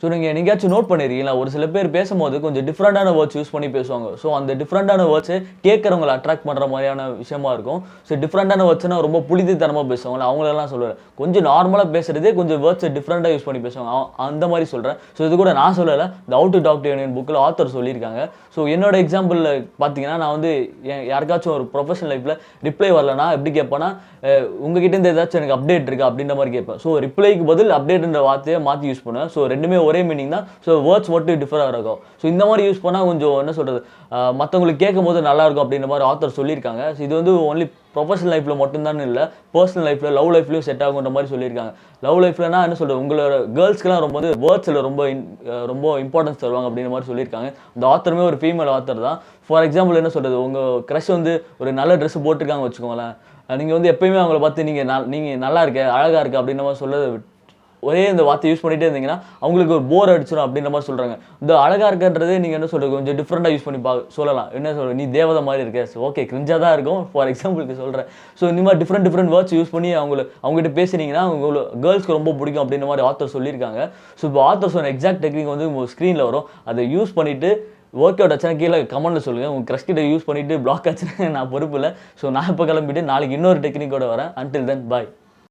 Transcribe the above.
So நீங்கள் எங்கேயாச்சும் note பண்ணியிருக்கீங்களா, ஒரு சில பேர் பேசும்போது கொஞ்சம் டிஃப்ரெண்டான வேர்ட்ஸ் யூஸ் பண்ணி பேசுவாங்க. ஸோ அந்த டிஃப்ரெண்டான வேர்ட்ஸு கேட்குறவங்களை அட்ராக்ட் பண்ணுற மாதிரியான விஷயமா இருக்கும். ஸோ டிஃப்ரெண்டான வேர்ட்ஸ்னால் ரொம்ப புளிதித்தனமாக பேசுவாங்களே அவங்களெல்லாம் சொல்லுவேன். கொஞ்சம் நார்மலாக பேசுகிறதே கொஞ்சம் வேர்ட்ஸை டிஃப்ரெண்ட்டாக யூஸ் பண்ணி பேசுவாங்க. அந்த மாதிரி சொல்கிறேன். ஸோ இது கூட நான் சொல்லலை, இந்த how to talk to union புக்கில் ஆத்தர் சொல்லியிருக்காங்க. ஸோ என்னோட எக்ஸாம்பிளில் பார்த்தீங்கன்னா, நான் வந்து யாருக்காச்சும் ஒரு ப்ரொஃபஷனல் லைஃப்பில் ரிப்ளை வரலன்னா எப்படி கேட்பேன்னா, உங்ககிட்டேருந்து ஏதாச்சும் எனக்கு அப்டேட் இருக்கா அப்படின்ற மாதிரி கேட்பேன். ஸோ ரிப்ளைக்கு பதில் அப்டேட்ன்ற வார்த்தையை மாற்றி யூஸ் பண்ணுவேன். ஸோ ரெண்டுமே ஒரே மீனிங் தான். ஸோ வேர்ட்ஸ் மட்டும் டிஃபராக இருக்கும். ஸோ இந்த மாதிரி யூஸ் பண்ணால் கொஞ்சம் என்ன சொல்கிறது, மற்றவங்களுக்கு கேட்கும் போது நல்லாயிருக்கும் அப்படின்ற மாதிரி ஆத்தர் சொல்லியிருக்காங்க. ஸோ இது வந்து ஒன்லி ப்ரொஃபஷனல் லைஃப்பில் மட்டும்தான் இல்லை, பர்சனல் லைஃப்பில் லவ் லைஃப்லையும் செட் ஆகுன்ற மாதிரி சொல்லியிருக்காங்க. லவ் லைஃப்லனா என்ன சொல்கிறது, உங்களோட கேர்ள்ஸ்க்கெலாம் ரொம்ப வந்து வேர்ட்ஸில் ரொம்ப இம்பார்ட்டன்ஸ் தருவாங்க அப்படின்ற மாதிரி சொல்லியிருக்காங்க. இந்த ஆத்தருமே ஒரு ஃபீமேல் ஆத்தர் தான். ஃபார் எக்ஸாம்பிள் என்ன சொல்கிறது, உங்கள் க்ரஷ் வந்து ஒரு நல்ல ட்ரெஸ் போட்டிருக்காங்க வச்சுக்கோங்களேன், நீங்கள் வந்து எப்பயுமே அவங்கள பார்த்து நீங்கள் நல்லா இருக்க, அழகாக இருக்க அப்படின்ற மாதிரி சொல்ல ஒரே இந்த வார்த்தை யூஸ் பண்ணிகிட்டே இருந்தீங்கன்னா அவங்களுக்கு ஒரு போர் அடிச்சிடும் அப்படின்ற மாதிரி சொல்கிறாங்க. இந்த அழகாக இருக்கன்றதே நீங்கள் என்ன சொல்கிறது, கொஞ்சம் டிஃப்ரெண்ட்டாக யூஸ் பண்ணி சொல்லலாம். என்ன சொல்கிறது, நீ தேவதை மாதிரி இருக்க. ஸோ ஓகே, கிரிஞ்சாக தான் இருக்கும், ஃபார் எக்ஸாம்பிளுக்கு சொல்கிறேன். ஸோ இந்த மாதிரி டிஃப்ரெண்ட் வேர்ட்ஸ் யூஸ் பண்ணி அவங்ககிட்ட பேசுனீங்கன்னா கேர்ள்ஸ்க்கு ரொம்ப பிடிக்கும் அப்படின்ற மாதிரி ஆத்தர் சொல்லியிருக்காங்க. ஸோ இப்போ ஆத்தர் சொன்ன எக்ஸாக்ட் டெக்னிக் வந்து உங்கள் ஸ்க்ரீனில் வரும். அதை யூஸ் பண்ணிவிட்டு ஒர்க் அவுட் ஆச்சுன்னா கீழே கமெண்ட்டில் சொல்லுங்கள். உங்கள் க்ரஷ் கிட்ட யூஸ் பண்ணிவிட்டு பிளாக் ஆச்சுன்னா நான் பொறுப்பு இல்லை. ஸோ நான் இப்போ கிளம்பிட்டு நாளைக்கு இன்னொரு டெக்னிக்கோட வரேன். அன்டில் தென் பாய்.